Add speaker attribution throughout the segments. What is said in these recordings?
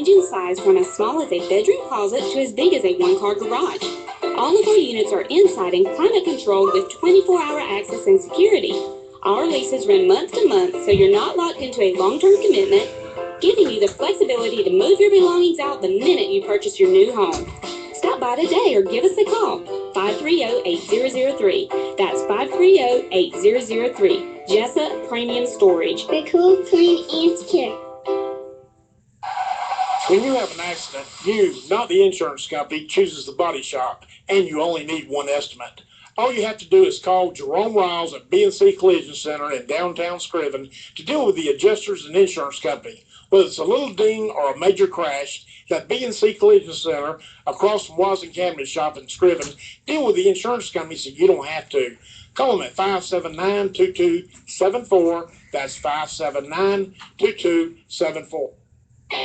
Speaker 1: range in size from as small as a bedroom closet to as big as a one-car garage. All of our units are inside and climate controlled with 24-hour access and security. Our leases run month to month, so you're not locked into a long-term commitment, giving you the flexibility to move your belongings out the minute you purchase your new home. Stop by today or give us a call, 530-8003. That's 530-8003. Jessup Premium Storage.
Speaker 2: The cool, clean, and secure.
Speaker 3: When you have an accident, you, not the insurance company, chooses the body shop, and you only need one estimate. All you have to do is call Jerome Riles at B&C Collision Center in downtown Scriven to deal with the adjusters and insurance company. Whether it's a little ding or a major crash, that B&C Collision Center across from Waz and Cabinet Shop in Scriven, deal with the insurance company so you don't have to. Call them at 579-2274. That's 579-2274.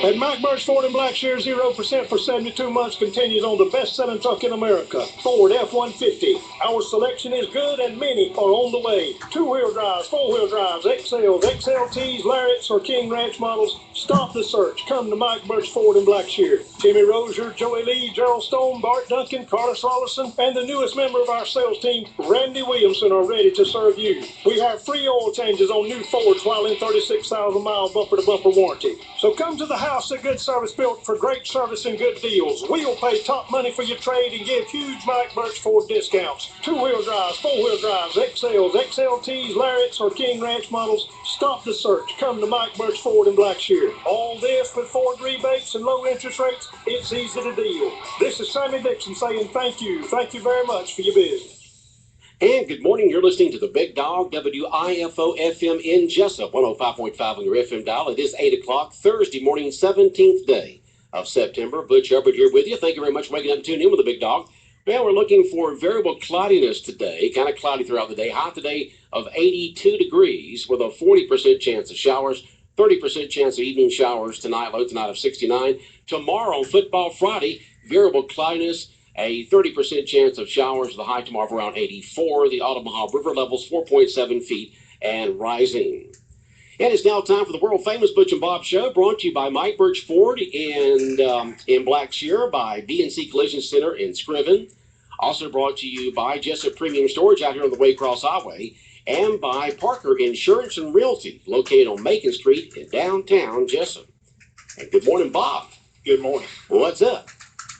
Speaker 4: At Mike Butch Ford in Blackshear, 0% for 72 months continues on the best-selling truck in America, Ford F-150. Our selection is good and many are on the way. Two-wheel drives, four-wheel drives, XLs, XLTs, Lariats, or King Ranch models. Stop the search. Come to Mike Butch Ford in Blackshear. Timmy Rozier, Joey Lee, Gerald Stone, Bart Duncan, Carlos Rollison, and the newest member of our sales team, Randy Williamson, are ready to serve you. We have free oil changes on new Fords while in 36,000-mile bumper-to-bumper warranty. So come to the house of good service built for great service and good deals. We'll pay top money for your trade and give huge Mike Butch Ford discounts. Two-wheel drives, four-wheel drives, XLs, XLTs, Lariats, or King Ranch models. Stop the search. Come to Mike Butch Ford in Blackshear. All this with Ford rebates and low interest rates. It's easy to deal. This is Sammy Dixon saying thank you. Thank you very much for your business.
Speaker 5: And good morning. You're listening to the Big Dog, WIFO FM in Jessup, 105.5 on your FM dial. It is 8 o'clock, Thursday morning, 17th day of September. Butch Hubbard here with you. Thank you very much for waking up and tuning in with the Big Dog. Well, we're looking for variable cloudiness today, kind of cloudy throughout the day. High today of 82 degrees with a 40% chance of showers, 30% chance of evening showers tonight, low tonight of 69. Tomorrow, Football Friday, variable cloudiness, a 30% chance of showers, the high tomorrow of around 84. The Omaha River levels 4.7 feet and rising. And it's now time for the world-famous Butch and Bob Show, brought to you by Mike Butch Ford in Blackshear, by B&C Collision Center in Scriven. Also brought to you by Jessup Premium Storage out here on the Waycross Highway, and by Parker Insurance and Realty, located on Macon Street in downtown Jessup. And good morning, Bob.
Speaker 3: Good morning.
Speaker 5: What's up?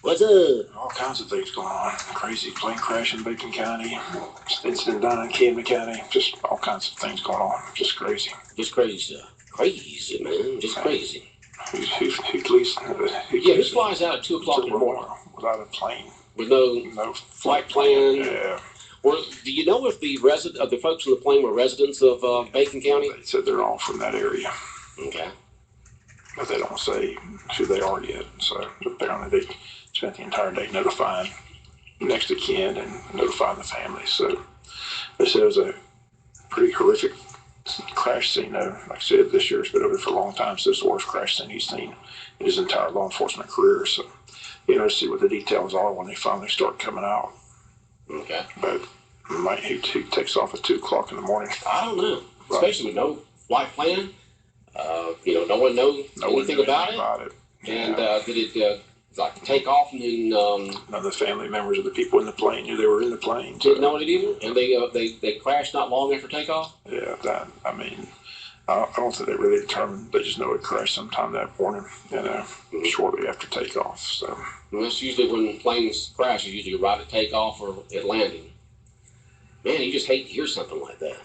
Speaker 5: What's up?
Speaker 6: All kinds of things going on. Crazy plane crash in Bacon County, incident down in Camden County, just all kinds of things going on. Just crazy.
Speaker 5: Just crazy stuff. Crazy, man. Just crazy.
Speaker 6: Who
Speaker 5: flies out at 2 o'clock in the morning?
Speaker 6: Without a plane.
Speaker 5: With no flight plan?
Speaker 6: Yeah.
Speaker 5: Or do you know if the folks on the plane were residents of Bacon County?
Speaker 6: They said they're all from that area.
Speaker 5: Okay.
Speaker 6: But they don't say who they are yet. So apparently they spent the entire day notifying next of kin and notifying the family. So they said it was a pretty horrific crash scene. Like I said, this year's been over for a long time, so it's the worst crash scene he's seen in his entire law enforcement career. So, see what the details are when they finally start coming out.
Speaker 5: Okay.
Speaker 6: But who takes off at 2 o'clock in the morning?
Speaker 5: I don't know. Right. Especially with no flight plan. No one knows anything about it. And did it like take off and then
Speaker 6: none of the family members of the people in the plane knew they were in the plane.
Speaker 5: Didn't know it either, and they crashed not long after takeoff.
Speaker 6: Yeah, I don't think they really determined. They just know it crashed sometime that morning, shortly after takeoff. So
Speaker 5: that's usually when planes crash. It's usually right at takeoff or at landing. Man, you just hate to hear something like that.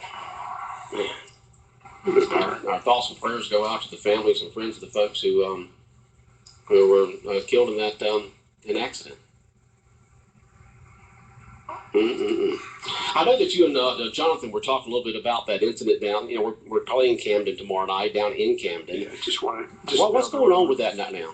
Speaker 5: Man. Our thoughts and prayers go out to the families and friends of the folks who were killed in that accident. I know that you and Jonathan were talking a little bit about that incident down. We're playing Camden tomorrow night down in Camden.
Speaker 6: Yeah,
Speaker 5: what's going on with that now?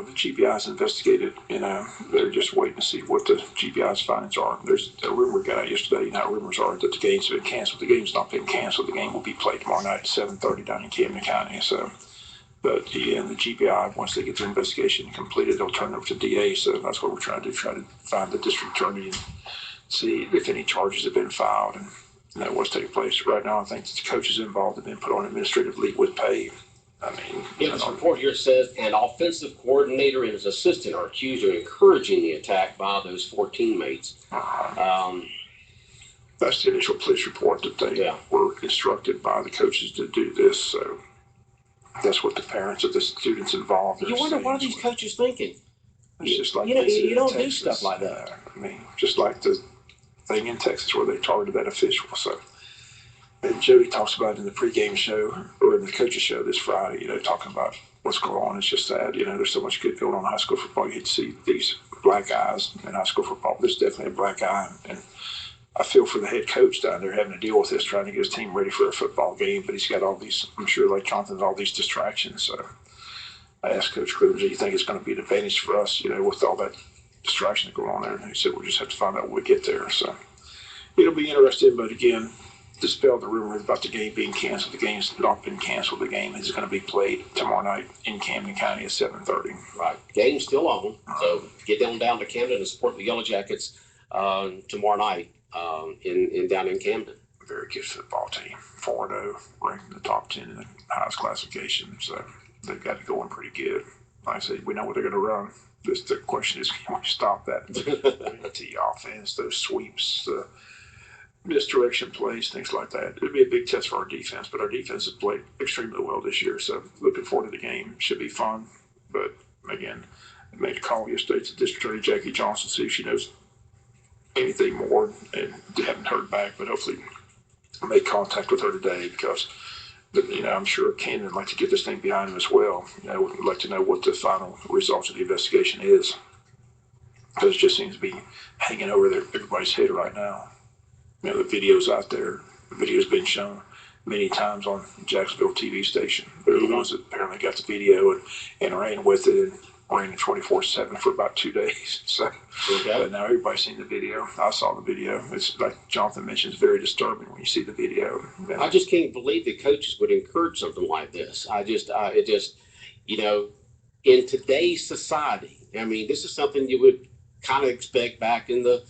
Speaker 6: The GBI's investigated. They're just waiting to see what the GBI's findings are. There's a rumor got out yesterday. Rumors are that the game's been canceled. The game's not been canceled. The game will be played tomorrow night at 7:30 down in Camden County. So, but the GBI, once they get their investigation completed, they'll turn it over to DA. So that's what we're trying to do. Try to find the district attorney and see if any charges have been filed and what's taking place. Right now, I think the coaches involved have been put on administrative leave with pay. I mean,
Speaker 5: Yeah, this report here says an offensive coordinator and his assistant are accused of encouraging the attack by those 4 teammates.
Speaker 6: That's the initial police report that they were instructed by the coaches to do this. So that's what the parents of the students involved.
Speaker 5: You wonder what are these coaches thinking?
Speaker 6: It's just like
Speaker 5: you don't do stuff like that.
Speaker 6: I mean, just like the thing in Texas where they targeted that official. So, and Jody talks about it in the pregame show or in the coaches show this Friday. Talking about what's going on. It's just sad. There's so much good going on in high school football. You hate to see these black eyes in high school football. There's definitely a black eye, and I feel for the head coach down there having to deal with this, trying to get his team ready for a football game. But he's got all these. I'm sure, like Jonathan, all these distractions. So I asked Coach Cleveland, do you think it's going to be an advantage for us, with all that distraction going on there? And he said, we'll just have to find out when we get there. So it'll be interesting, but again, dispel the rumor about the game being canceled. The game's not been canceled. The game is going to be played tomorrow night in Camden County at 7:30.
Speaker 5: Right. Game's still on. So get down to Camden and support the Yellow Jackets tomorrow night down in Camden.
Speaker 6: Very good football team. 4-0, ranked in the top 10 in the highest classification. So they've got it going pretty good. Like I said, we know what they're going to run. The question is, can we stop that? The offense, those sweeps, misdirection plays, things like that. It'd be a big test for our defense, but our defense has played extremely well this year. So looking forward to the game. Should be fun. But again, I made a call yesterday to District Attorney Jackie Johnson, see if she knows anything more, and haven't heard back, but hopefully make contact with her today because I'm sure Camden would like to get this thing behind him as well. Would like to know what the final results of the investigation is, because it just seems to be hanging over everybody's head right now. The video's out there. The video's been shown many times on Jacksonville TV station. They're the ones that apparently got the video and ran with it and ran it 24/7 for about 2 days. So, but now everybody's seen the video. I saw the video. It's like Jonathan mentioned, it's very disturbing when you see the video. And
Speaker 5: I just can't believe that coaches would encourage something like this. In today's society, I mean, this is something you would kind of expect back in the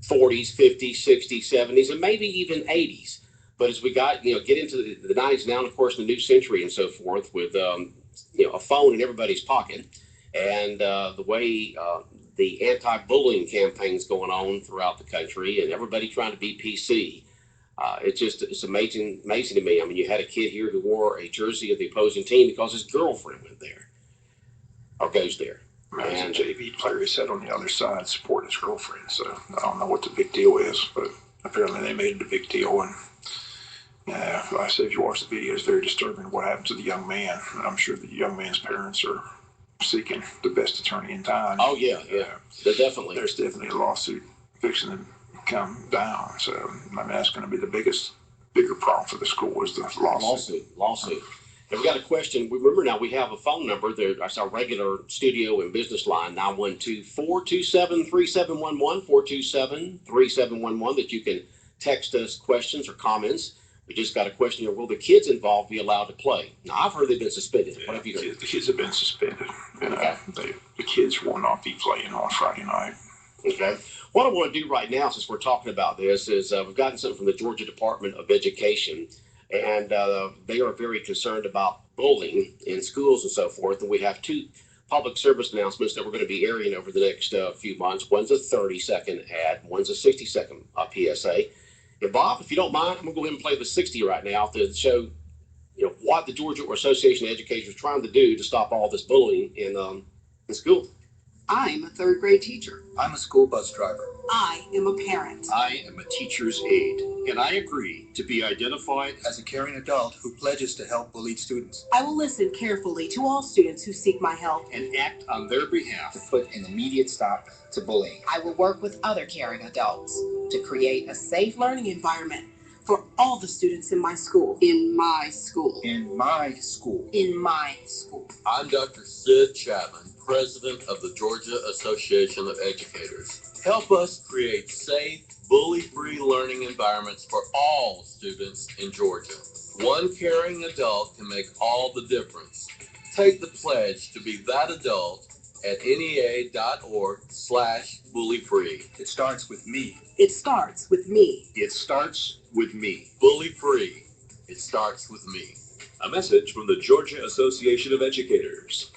Speaker 5: 40s, 50s, 60s, 70s, and maybe even 80s. But as we get into the 90s now, and of course, the new century and so forth, with a phone in everybody's pocket, and the way the anti-bullying campaigns going on throughout the country, and everybody trying to be PC. It's amazing to me. I mean, you had a kid here who wore a jersey of the opposing team because his girlfriend went there or goes there.
Speaker 6: And a JV player he said on the other side support his girlfriend. So I don't know what the big deal is, but apparently they made it a big deal. And like I said, if you watch the video, it's very disturbing what happened to the young man. And I'm sure the young man's parents are seeking the best attorney in time.
Speaker 5: Oh yeah. There's
Speaker 6: definitely a lawsuit fixing to come down. So I mean, that's going to be the bigger problem for the school is the
Speaker 5: lawsuit. And we got a question. Remember now, we have a phone number. That's our regular studio and business line, 912-427-3711, 427-3711, that you can text us questions or comments. We just got a question here. Will the kids involved be allowed to play? Now, I've heard they've been suspended.
Speaker 6: Yeah,
Speaker 5: what have you heard?
Speaker 6: The kids have been suspended. The kids will not be playing on Friday night.
Speaker 5: Okay. What I want to do right now, since we're talking about this, is we've gotten something from the Georgia Department of Education. And they are very concerned about bullying in schools and so forth. And we have 2 public service announcements that we're going to be airing over the next few months. One's a 30-second ad, one's a 60-second PSA. And Bob, if you don't mind, I'm going to go ahead and play the 60 right now to show what the Georgia Association of Educators is trying to do to stop all this bullying in school.
Speaker 7: I'm a 3rd grade teacher.
Speaker 8: I'm a school bus driver.
Speaker 7: I am a parent.
Speaker 9: I am a teacher's aide, and I agree to be identified
Speaker 8: as a caring adult who pledges to help bullied students.
Speaker 7: I will listen carefully to all students who seek my help
Speaker 9: and act on their behalf
Speaker 8: to put an immediate stop to bullying.
Speaker 7: I will work with other caring adults to create a safe learning environment for all the students in my school.
Speaker 8: In my school.
Speaker 7: In my school.
Speaker 8: In my school.
Speaker 10: I'm Dr. Sid Chapman, President of the Georgia Association of Educators. Help us create safe, bully-free learning environments for all students in Georgia. One caring adult can make all the difference. Take the pledge to be that adult at nea.org/bully-free.
Speaker 8: It starts with me.
Speaker 7: It starts with me.
Speaker 9: It starts with me.
Speaker 10: Bully-free. It starts with me.
Speaker 11: A message from the Georgia Association of Educators.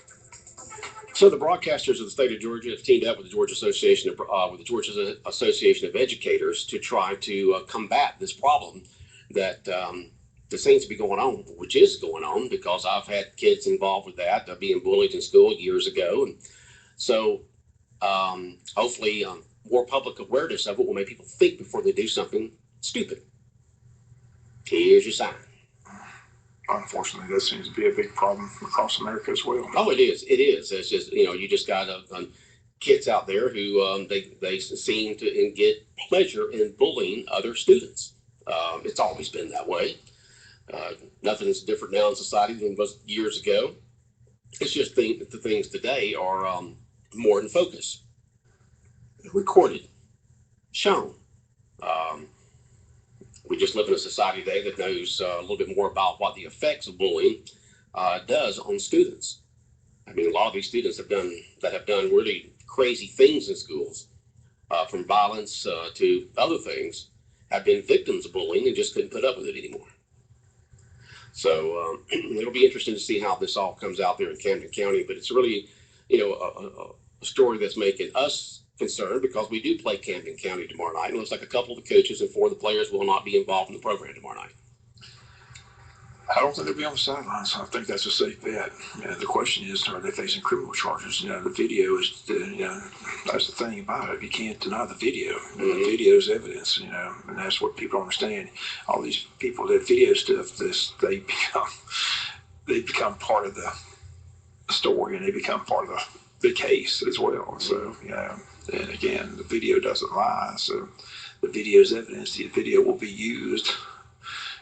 Speaker 5: So the broadcasters of the state of Georgia have teamed up with the Georgia Association of Educators to try to combat this problem that seems to be going on, which is going on because I've had kids involved with that, being bullied in school years ago, and so hopefully more public awareness of it will make people think before they do something stupid. Here's your sign.
Speaker 6: Unfortunately, that seems to be a big problem across America as well.
Speaker 5: Oh, it is. It is. It's just, you just got kids out there who they seem to get pleasure in bullying other students. It's always been that way. Nothing is different now in society than it was years ago. It's just the things today are more in focus. Recorded, shown. We just live in a society today that knows a little bit more about what the effects of bullying does on students. I mean, a lot of these students have done really crazy things in schools, from violence to other things, have been victims of bullying and just couldn't put up with it anymore. So it'll be interesting to see how this all comes out there in Camden County. But it's really, a story that's making us concerned because we do play Camden County tomorrow night. It looks like a couple of the coaches and 4 of the players will not be involved in the program tomorrow night.
Speaker 6: I don't think they'll be on the sidelines. I think that's a safe bet. The question is, are they facing criminal charges? The video is, that's the thing about it. You can't deny the video. The video is evidence, and that's what people don't understand. All these people that video stuff, they become part of the story, and they become part of the case as well. So, and again, the video doesn't lie. So the video is evidence. The video will be used.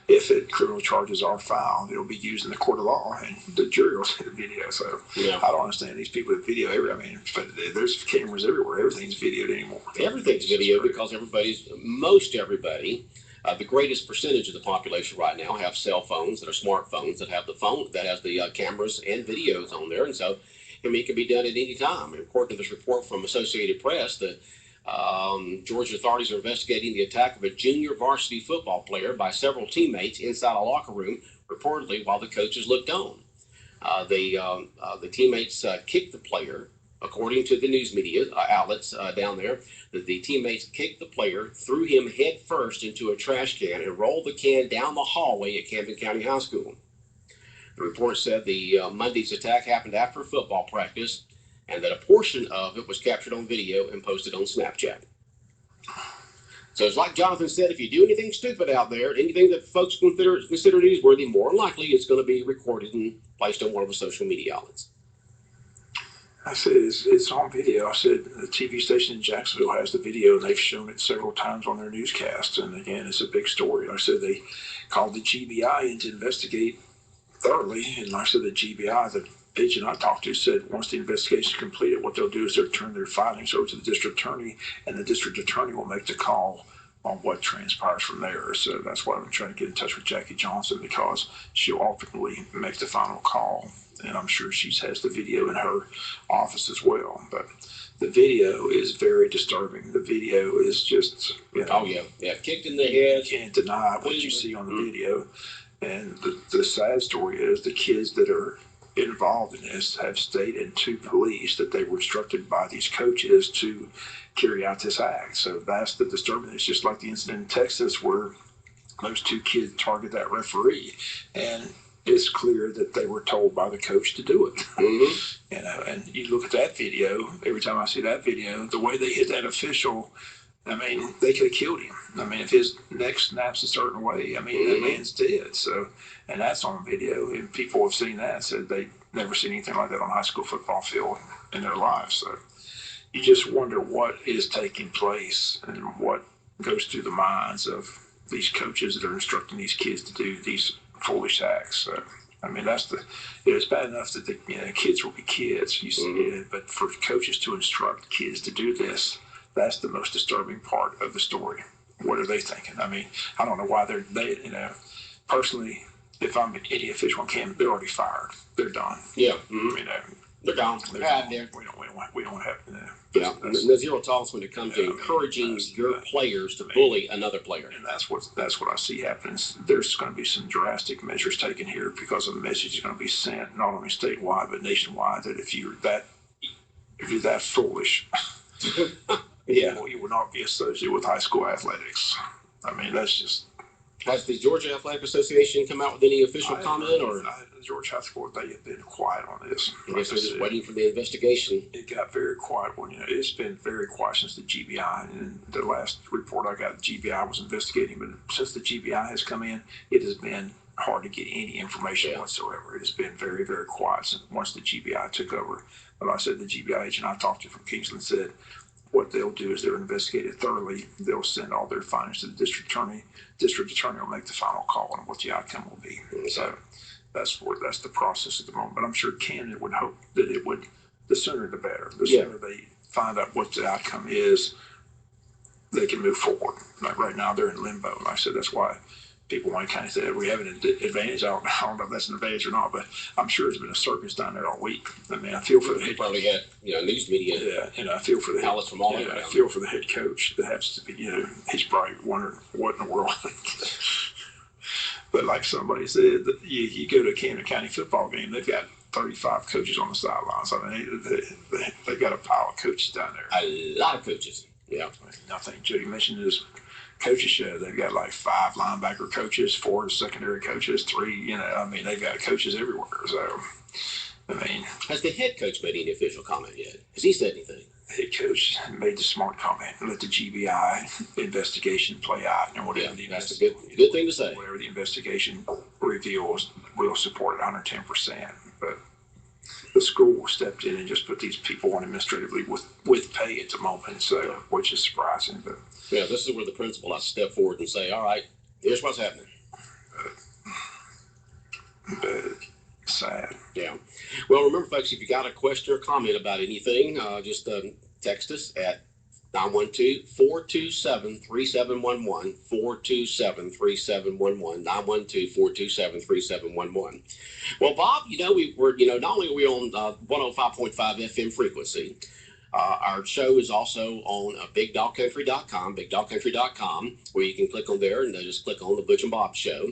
Speaker 6: If criminal charges are filed, it'll be used in the court of law, and the jury will see the video. So I don't understand these people that video there's cameras everywhere. Everything's videoed anymore.
Speaker 5: Everything's videoed because most everybody, the greatest percentage of the population right now have cell phones that are smartphones that have the phone that has the cameras and videos on there, and so it can be done at any time. And according to this report from Associated Press, the Georgia authorities are investigating the attack of a junior varsity football player by several teammates inside a locker room, reportedly while the coaches looked on. The teammates kicked the player, according to the news media outlets down there. The teammates kicked the player, threw him head first into a trash can, and rolled the can down the hallway at Camden County High School. The report said the Monday's attack happened after football practice, and that a portion of it was captured on video and posted on Snapchat. So it's like Jonathan said, if you do anything stupid out there, anything that folks consider newsworthy, more than likely it's going to be recorded and placed on one of the social media outlets.
Speaker 6: I said, it's on video. I said, the TV station in Jacksonville has the video, and they've shown it several times on their newscasts. And again, it's a big story. Like I said, they called the GBI in to investigate thoroughly. And like I said, the GBI, the agent I talked to, said once the investigation is completed, what they'll do is they'll turn their findings over to the district attorney, and the district attorney will make the call on what transpires from there. So that's why I'm trying to get in touch with Jackie Johnson, because she'll ultimately make the final call. And I'm sure she has the video in her office as well. But the video is very disturbing. The video is just,
Speaker 5: oh yeah, kicked in the head.
Speaker 6: You can't deny what you see on the video. And the sad story is the kids that are involved in this have stated to police that they were instructed by these coaches to carry out this act. So that's the disturbing. It's just like the incident in Texas where those 2 kids targeted that referee, and it's clear that they were told by the coach to do it. And you look at that video, every time I see that video, the way they hit that official, I mean, they could have killed him. I mean, if his neck snaps a certain way, I mean, that man's dead. So, and that's on video, and people have seen that, said they've never seen anything like that on a high school football field in their lives. So you just wonder what is taking place and what goes through the minds of these coaches that are instructing these kids to do these foolish acts. So, I mean, it's bad enough that the kids will be kids, you see, but for coaches to instruct kids to do this, that's the most disturbing part of the story. What are they thinking? I mean, I don't know why they personally, if I'm any official on campus, they're already fired. They're done.
Speaker 5: Yeah.
Speaker 6: They're gone. We don't have We don't have to.
Speaker 5: Yeah, no zero tolerance when it comes to encouraging your players to bully another player.
Speaker 6: And that's what I see happening. There's going to be some drastic measures taken here because of the message is going to be sent not only statewide but nationwide that if you're that foolish,
Speaker 5: Yeah,
Speaker 6: you will not be associated with high school athletics. I mean, that's just.
Speaker 5: Has the Georgia Athletic Association come out with any official comment, or
Speaker 6: Georgia High School? They have been quiet on this.
Speaker 5: I guess they're just waiting for the investigation.
Speaker 6: It got very quiet when it's been very quiet since the GBI. And the last report I got, the GBI was investigating, but since the GBI has come in, it has been hard to get any information whatsoever. It has been very, very quiet since once the GBI took over. But I said the GBI agent I talked to from Kingsland said what they'll do is they'll investigate it thoroughly. They'll send all their findings to the district attorney. District attorney will make the final call on what the outcome will be. So that's the process at the moment. But I'm sure Canada would hope that it would, the sooner the better. The sooner they find out what the outcome is, they can move forward. Like right now, they're in limbo. Like I said, that's why people want to kind of say we have an advantage. I don't know if that's an advantage or not, but I'm sure there's been a circus down there all week. I mean, I feel for the head.
Speaker 5: Probably had news media.
Speaker 6: Yeah, and I feel for the
Speaker 5: outlets from all over.
Speaker 6: I feel for the head coach that has to be. He's probably wondering what in the world. But like somebody said, you go to a Camden County football game, they've got 35 coaches on the sidelines. I mean, they got a pile of coaches down there.
Speaker 5: A lot of coaches. Yeah.
Speaker 6: I think Jody mentioned his coaches show. They've got like 5 linebacker coaches, 4 secondary coaches, 3. I mean, they've got coaches everywhere. So, I mean,
Speaker 5: has the head coach made any official comment yet? Has he said anything?
Speaker 6: The head coach made the smart comment. Let the GBI investigation play out, and whatever
Speaker 5: that's a good thing to say.
Speaker 6: Whatever the investigation reveals, we'll support it 110%. But the school stepped in and just put these people on administratively with pay at the moment, so which is surprising. But
Speaker 5: yeah, this is where the principal has to step forward and say, "All right, here's what's happening."
Speaker 6: But sad.
Speaker 5: Yeah. Well, remember, folks, if you got a question or comment about anything, just text us at 912-427-3711, 427-3711, 912-427-3711. Well, Bob, we're not only are we on 105.5 FM frequency, our show is also on bigdogcountry.com, where you can click on there and just click on the Butch and Bob Show.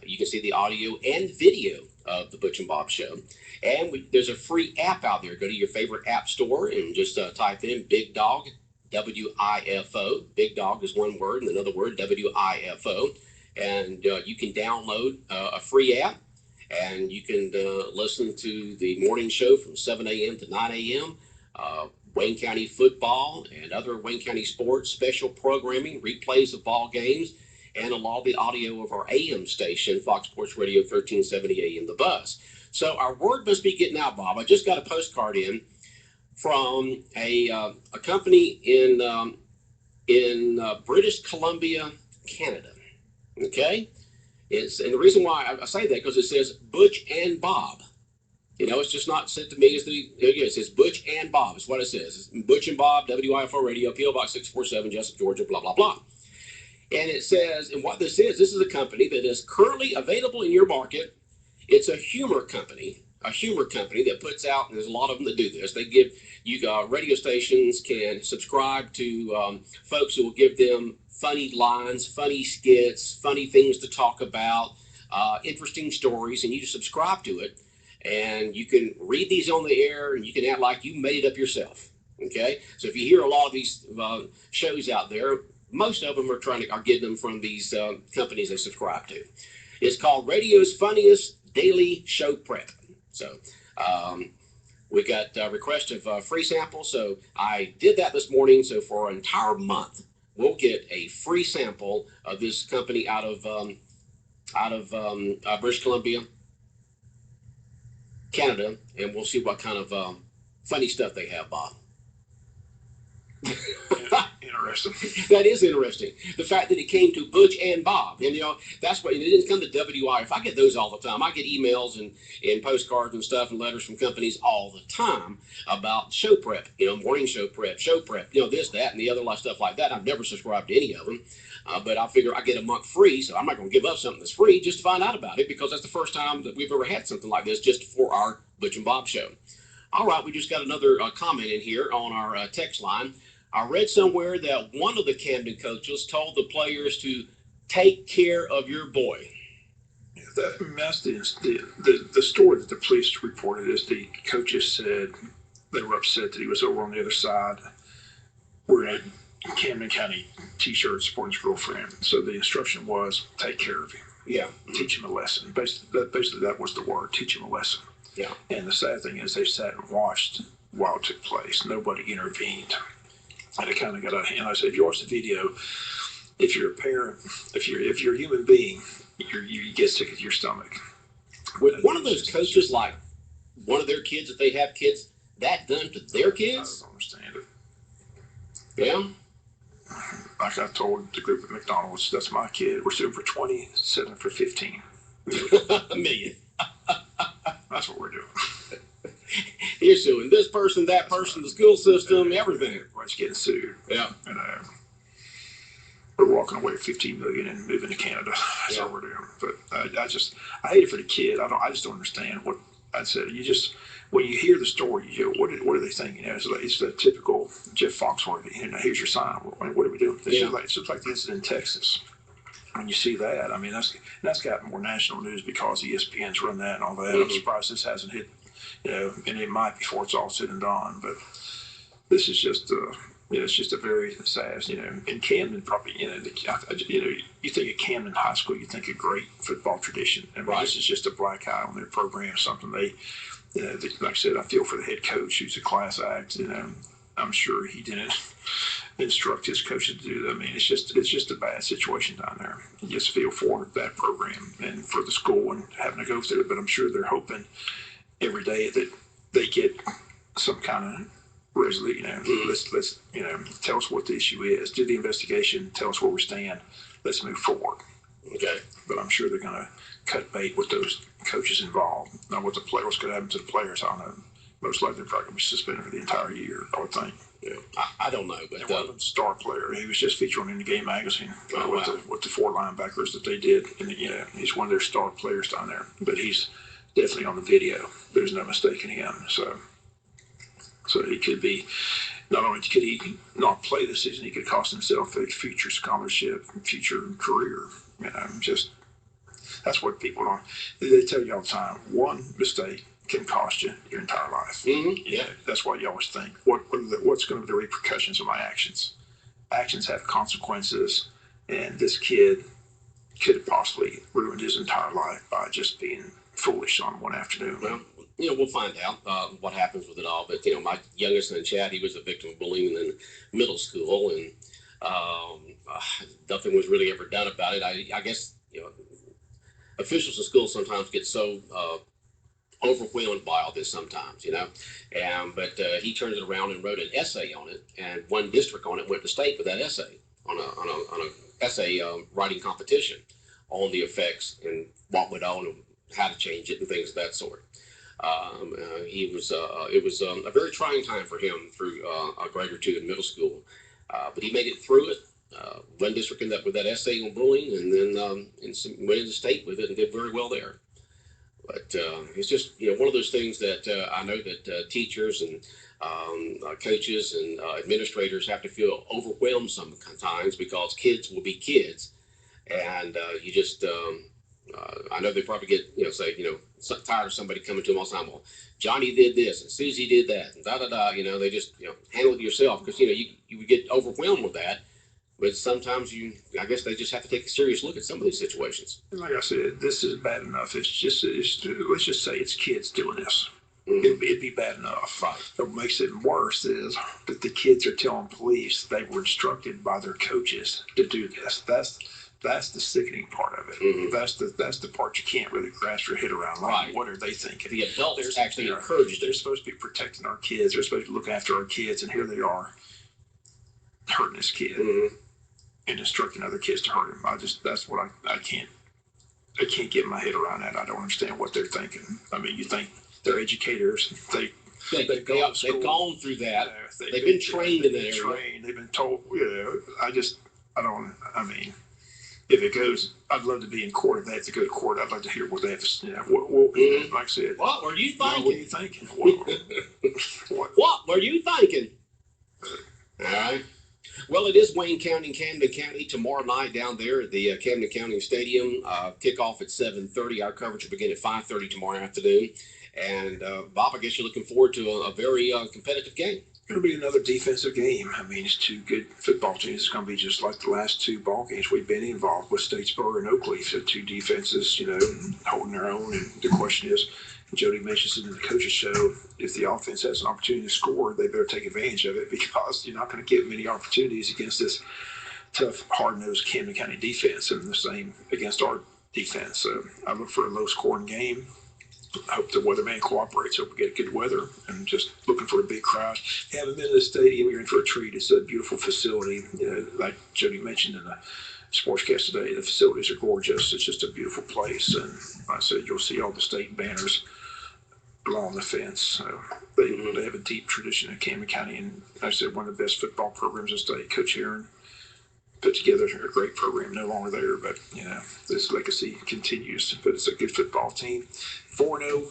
Speaker 5: You can see the audio and video of the Butch and Bob Show. And there's a free app out there. Go to your favorite app store and just type in Big Dog, WIFO. Big Dog is one word and another word, WIFO. And you can download a free app, and you can listen to the morning show from 7 a.m. to 9 a.m., Wayne County football and other Wayne County sports, special programming, replays of ball games, and a lot of the audio of our AM station, Fox Sports Radio 1370 AM, The Buzz. So our word must be getting out, Bob. I just got a postcard in from a company in British Columbia, Canada. Okay? And the reason why I say that because it says Butch and Bob. It's just not sent to me. It says Butch and Bob is what it says. It's Butch and Bob, WIFO Radio, P.O. Box 647, Jessup, Georgia, blah, blah, blah. And it says, and what this is a company that is currently available in your market. It's a humor company that puts out, and there's a lot of them that do this. They give you radio stations can subscribe to folks who will give them funny lines, funny skits, funny things to talk about, interesting stories, and you just subscribe to it. And you can read these on the air, and you can act like you made it up yourself. Okay, so if you hear a lot of these shows out there, most of them are getting them from these companies they subscribe to. It's called Radio's Funniest Daily Show Prep. So we got a request of free samples. So I did that this morning. So for an entire month, we'll get a free sample of this company out of British Columbia, Canada, and we'll see what kind of funny stuff they have, Bob.
Speaker 6: Interesting.
Speaker 5: That is interesting. The fact that it came to Butch and Bob, and that's what it didn't come to WIF. I get those all the time. I get emails and postcards and stuff and letters from companies all the time about show prep. Morning show prep, this, that, and the other stuff like that. I've never subscribed to any of them, but I figure I get a month free, so I'm not going to give up something that's free just to find out about it because that's the first time that we've ever had something like this just for our Butch and Bob show. All right, we just got another comment in here on our text line. I read somewhere that one of the Camden coaches told the players to take care of your boy.
Speaker 6: That's the story that the police reported is the coaches said they were upset that he was over on the other side wearing a Camden County t-shirt supporting his girlfriend. So the instruction was take care of him.
Speaker 5: Yeah.
Speaker 6: Teach him a lesson. Basically that was the word, teach him a lesson.
Speaker 5: Yeah.
Speaker 6: And the sad thing is they sat and watched while it took place. Nobody intervened. And it kind of got out of hand. I said, if you watch the video, if you're a parent, if you're a human being, you get sick to your stomach.
Speaker 5: With one of those coaches, like one of their kids, if they have kids, that done to their kids?
Speaker 6: I don't understand it.
Speaker 5: Yeah.
Speaker 6: Like I told the group at McDonald's, that's my kid. We're suing for 20, 7 for 15.
Speaker 5: $1 million.
Speaker 6: That's what we're doing.
Speaker 5: You're suing this person, that person, the school system, everything.
Speaker 6: Everybody's getting sued.
Speaker 5: Yeah.
Speaker 6: And we're walking away with $15 million and moving to Canada. That's all we're doing. But I hate it for the kid. I just don't understand what I said. When you hear the story, you go, what are they thinking? It's the typical Jeff Foxworthy. Here's your sign. What are we doing? It's just like the incident in Texas. When you see that, I mean, that's got more national news because ESPN's run that and all that. I'm surprised this hasn't hit, and it might before it's all said and done. But this is just, it's just a very sad, and Camden probably, you think of Camden High School, you think of great football tradition. I mean, This is just a black eye on their program, something they, like I said, I feel for the head coach who's a class act, I'm sure he didn't instruct his coaches to do that. I mean, it's just a bad situation down there. You just feel for that program and for the school and having to go through it. But I'm sure they're hoping every day that they get some kind of resolution. Let's tell us what the issue is. Do the investigation. Tell us where we stand. Let's move forward.
Speaker 5: Okay.
Speaker 6: But I'm sure they're going to cut bait with those coaches involved. Now, what's going to happen to the players? I don't know. Most likely they're probably going to be suspended for the entire year, I would think.
Speaker 5: Yeah, I don't know, but
Speaker 6: one of them star player. He was just featured in the Game magazine with the 4 linebackers that they did, and he's one of their star players down there. But he's definitely on the video. There's no mistaking him. So he could be. Not only could he not play this season, he could cost himself a future scholarship, future career. That's what people don't. They tell you all the time. One mistake can cost you your entire life.
Speaker 5: Yeah.
Speaker 6: That's why you always think, what's going to be the repercussions of my actions? Actions have consequences, and this kid could have possibly ruined his entire life by just being foolish on one afternoon.
Speaker 5: Well, we'll find out what happens with it all. But, my youngest son, Chad, he was a victim of bullying in middle school, and nothing was really ever done about it. I guess, officials in school sometimes get so overwhelmed by all this sometimes, but he turned it around and wrote an essay on it, and one district on it went to state with that essay on a essay writing competition on the effects and what went on and how to change it and things of that sort. It was a very trying time for him through a grade or two in middle school, but he made it through it. One district ended up with that essay on bullying, and then went into state with it and did very well there. But it's just one of those things that I know that teachers and coaches and administrators have to feel overwhelmed sometimes because kids will be kids, and you just I know they probably get tired of somebody coming to them all the time. Well, Johnny did this and Susie did that and da da da. They just handle it yourself because you would get overwhelmed with that. But sometimes I guess they just have to take a serious look at some of these situations.
Speaker 6: Like I said, this is bad enough. Let's just say it's kids doing this. It'd be bad enough.
Speaker 5: Right.
Speaker 6: What makes it worse is that the kids are telling police they were instructed by their coaches to do this. That's the sickening part of it. That's the part you can't really grasp your head around. Like, what are they thinking?
Speaker 5: The adults actually encouraged
Speaker 6: They're supposed to be protecting our kids. They're supposed to look after our kids, and here they are hurting this kid. And instructing other kids to hurt him. That's what I can't get my head around that. I don't understand what they're thinking. I mean, you think they're educators. They've gone
Speaker 5: through that. They've been trained in that area.
Speaker 6: They've been told, if it goes, I'd love to be in court. If they have to go to court, I'd like to hear what they have to say. Like I said,
Speaker 5: What were you thinking?
Speaker 6: What were you thinking?
Speaker 5: What were you thinking? All right. Well, it is Wayne County and Camden County tomorrow night down there at the Camden County Stadium. Kickoff at 7:30. Our coverage will begin at 5:30 tomorrow afternoon. And Bob, I guess you're looking forward to a very competitive game.
Speaker 6: Going to be another defensive game. I mean, it's two good football teams. It's going to be just like the last two ball games we've been involved with, Statesboro and Oakley. So two defenses, holding their own. And the question is, Jody mentions it in the coaches show, if the offense has an opportunity to score, they better take advantage of it, because you're not going to get many opportunities against this tough, hard-nosed Camden County defense, and the same against our defense. So I look for a low-scoring game. I hope the weatherman cooperates. Hope we get good weather, and just looking for a big crowd. If you haven't been to the stadium, you're in for a treat. It's a beautiful facility. Like Jody mentioned in the sportscast today, the facilities are gorgeous. It's just a beautiful place. And like I said, you'll see all the state banners along the fence. So they have a deep tradition in Camden County, and like I said, one of the best football programs in the state. Coach Heron put together a great program. No longer there, but this legacy continues. But it's a good football team. 4-0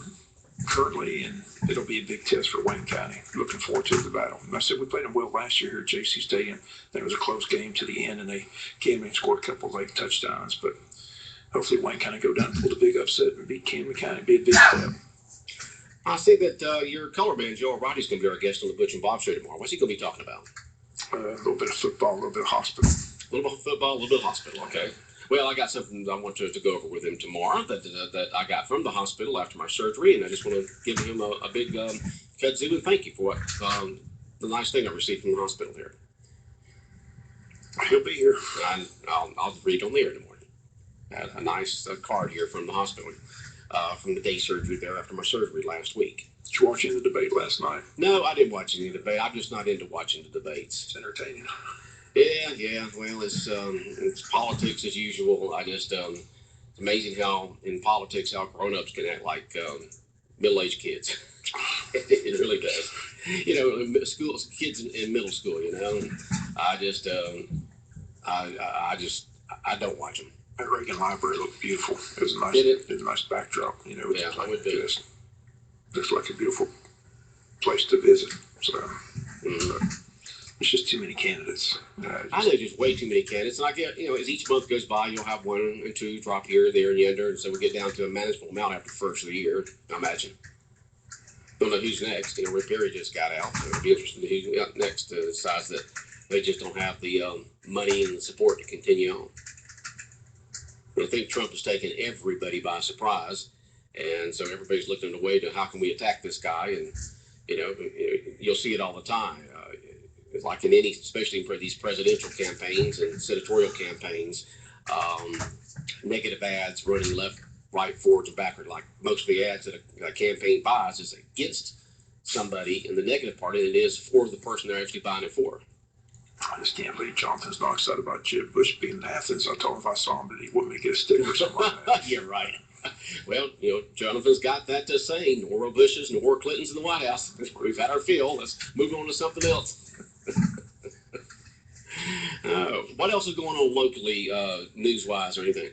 Speaker 6: currently, and it'll be a big test for Wayne County. Looking forward to the battle. And I said we played them well last year here at JC Stadium. It was a close game to the end, and they came in and scored a couple of late touchdowns. But hopefully Wayne County go down and pull the big upset and beat Camden County. Be a big step.
Speaker 5: I see that your color man, Joe Roddy's going to be our guest on the Butch and Bob show tomorrow. What's he going to be talking about?
Speaker 6: A little bit of football, a little bit of hospital.
Speaker 5: A little bit of football, a little bit of hospital. Okay. Well, I got something I want to go over with him tomorrow that I got from the hospital after my surgery, and I just want to give him a big kudzu and thank you for what the nice thing I received from the hospital here.
Speaker 6: He'll be here.
Speaker 5: I'll read on the air in the morning. I had a nice card here from the hospital from the day surgery there after my surgery last week.
Speaker 6: Did you watch any of the debate last night?
Speaker 5: No, I didn't watch any of the debate. I'm just not into watching the debates.
Speaker 6: It's entertaining.
Speaker 5: Yeah. Well, it's politics as usual. It's amazing how in politics how grown-ups can act like middle-aged kids. It really does. School kids in middle school. I don't watch them.
Speaker 6: That Reagan Library looked beautiful. It was a nice.
Speaker 5: Did it?
Speaker 6: It was a nice backdrop.
Speaker 5: I would do.
Speaker 6: Looks like a beautiful place to visit. So. It's just too many candidates.
Speaker 5: I know just way too many candidates. And I get, as each month goes by, you'll have one and two drop here, there, and yonder. And so we get down to a manageable amount after the first of the year, I imagine. Don't know who's next. Rick Perry just got out. So it'll be interesting to who's next decides that they just don't have the money and the support to continue on. I think Trump has taken everybody by surprise. And so everybody's looking away to how can we attack this guy. And, you'll see it all the time. Like in especially for these presidential campaigns and senatorial campaigns, negative ads running left, right, forwards, and backward. Like most of the ads that a campaign buys is against somebody in the negative part, and it is for the person they're actually buying it for.
Speaker 6: I just can't believe Jonathan's not excited about Jeb Bush being in Athens. I told him if I saw him that he wouldn't make it a stick or something like that.
Speaker 5: You're right. Well, Jonathan's got that to say. Nor Bushes, nor Clintons in the White House. We've had our fill. Let's move on to something else. What else is going on locally, news-wise or anything?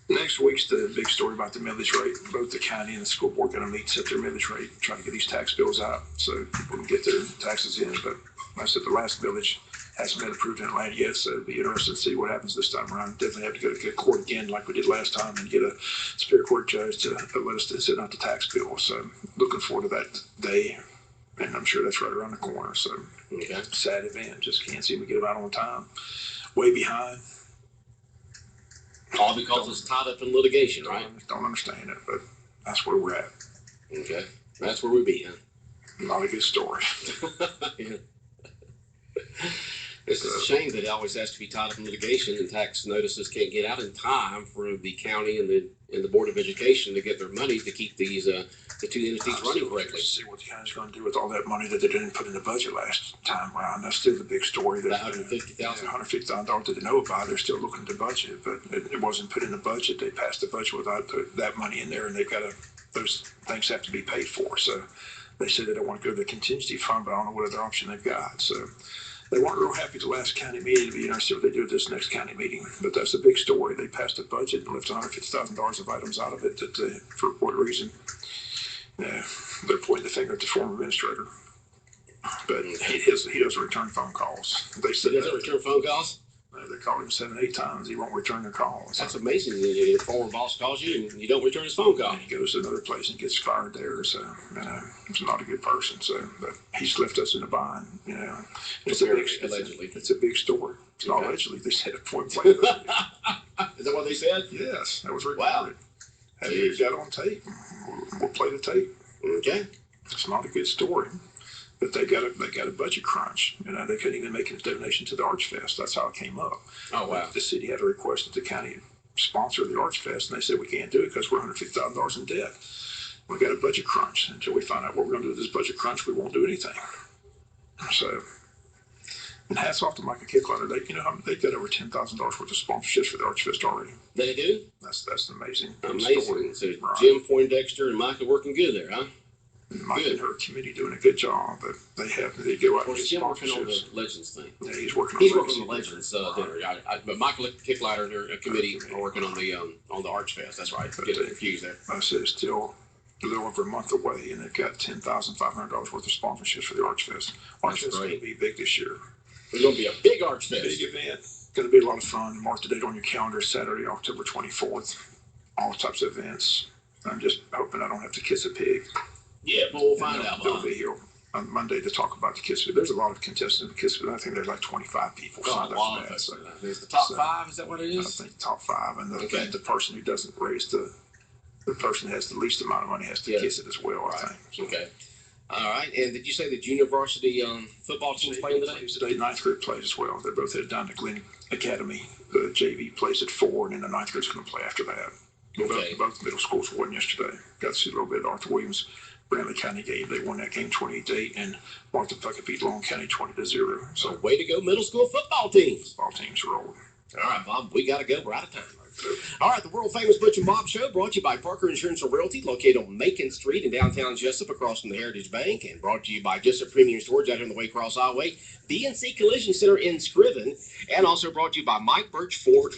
Speaker 6: Next week's the big story about the millage rate. Both the county and the school board going to meet, set their millage rate, trying to get these tax bills out so people can get their taxes in. But like I said, the last millage hasn't been approved in Atlanta yet, so it'll be interesting to see what happens this time around. Definitely have to go to court again like we did last time and get a Superior Court judge to let us send out the tax bill. So looking forward to that day, and I'm sure that's right around the corner. So sad event, just can't seem to get it out on time. Way behind.
Speaker 5: All because it's tied up in litigation, right?
Speaker 6: Don't understand it, but that's where we're at.
Speaker 5: Okay. That's where we be, huh?
Speaker 6: Not a good story.
Speaker 5: Yeah. It's a shame that it always has to be tied up in litigation, and tax notices can't get out in time for the county and the Board of Education to get their money to keep these the two entities running correctly.
Speaker 6: See what the county's going to do with all that money that they didn't put in the budget last time around. That's still the big story. That
Speaker 5: $150,000.
Speaker 6: $150,000 that they know about. They're still looking at the budget, but it wasn't put in the budget. They passed the budget without that money in there, and they've got those things have to be paid for. So they said they don't want to go to the contingency fund, but I don't know what other option they've got. So They weren't real happy at the last county meeting to be interested in what they do at this next county meeting, but that's a big story. They passed a budget and left $150,000 of items out of it that, for what reason, they're pointing the finger at the former administrator. But he doesn't return phone calls. They said
Speaker 5: He doesn't return phone calls?
Speaker 6: They called him 7, 8 times. He won't return their calls.
Speaker 5: That's amazing. Your former boss calls you and you don't return his phone call.
Speaker 6: And he goes to another place and gets fired there. So, he's not a good person. So, but he's left us in a bind. It's
Speaker 5: Allegedly.
Speaker 6: It's a big story. It's not allegedly. They said it point blank.
Speaker 5: Is that what they said?
Speaker 6: Yes, that was recorded.
Speaker 5: Wow.
Speaker 6: And we've got it on tape. We'll play the tape.
Speaker 5: Okay.
Speaker 6: It's not a good story. But they got a budget crunch. They couldn't even make a donation to the Arch Fest. That's how it came up.
Speaker 5: Oh, wow.
Speaker 6: The city had a request that the county sponsor the Arch Fest, and they said we can't do it because we're $150,000 in debt. We got a budget crunch. Until we find out what we're going to do with this budget crunch, we won't do anything. So, and hats off to Micah Kickleiter. They've got over $10,000 worth of sponsorships for the Arch Fest already.
Speaker 5: They do?
Speaker 6: That's amazing.
Speaker 5: Amazing.
Speaker 6: Story.
Speaker 5: So
Speaker 6: Right.
Speaker 5: Jim Poindexter and Micah working good there, huh?
Speaker 6: Mike and her committee doing a good job, but they go out and get
Speaker 5: Jim working on the
Speaker 6: sponsorships.
Speaker 5: Legends thing.
Speaker 6: Yeah, he's working
Speaker 5: on the Legends dinner. But Michael Kickleiter and their committee are working on the Arch Fest. That's right. Getting confused there.
Speaker 6: I said it's still a little over a month away, and they've got $10,500 worth of sponsorships for the Arch Fest. Arch Fest is going to be big this year.
Speaker 5: It's going to be a big Arch Fest.
Speaker 6: Big event. Going to be a lot of fun. Mark the date on your calendar. Saturday, October 24th. All types of events. I'm just hoping I don't have to kiss a pig.
Speaker 5: Yeah, but we'll find out.
Speaker 6: They'll be here on Monday to talk about the Kiss Fit. There's a lot of contestants in the Kiss Fit. I think there's like 25 people signed up for that.
Speaker 5: So there's the top 5. Is that what it is?
Speaker 6: I think top 5, and the person who doesn't raise the person who has the least amount of money has to kiss it as well. I think. So.
Speaker 5: Okay. All right. And did you say the junior varsity football team's playing today?
Speaker 6: Today, 9th grade plays as well. They're both headed down to Glen Academy. The JV plays at 4, and then the 9th grade's going to play after that.
Speaker 5: Okay.
Speaker 6: Both middle schools won yesterday. Got to see a little bit of Arthur Williams. Bramley County game. They won that game 28-8, and Martha Puckett beat Long County 20-0.
Speaker 5: So way to go, middle school football teams.
Speaker 6: Football teams rolled.
Speaker 5: All right, Bob, we got to go. We're out of time. All right, the world famous Butch and Bob Show brought to you by Parker Insurance and Realty, located on Macon Street in downtown Jessup, across from the Heritage Bank, and brought to you by Jessup Premium Storage out here on the Waycross Highway, BNC Collision Center in Scriven, and also brought to you by Mike Birch Ford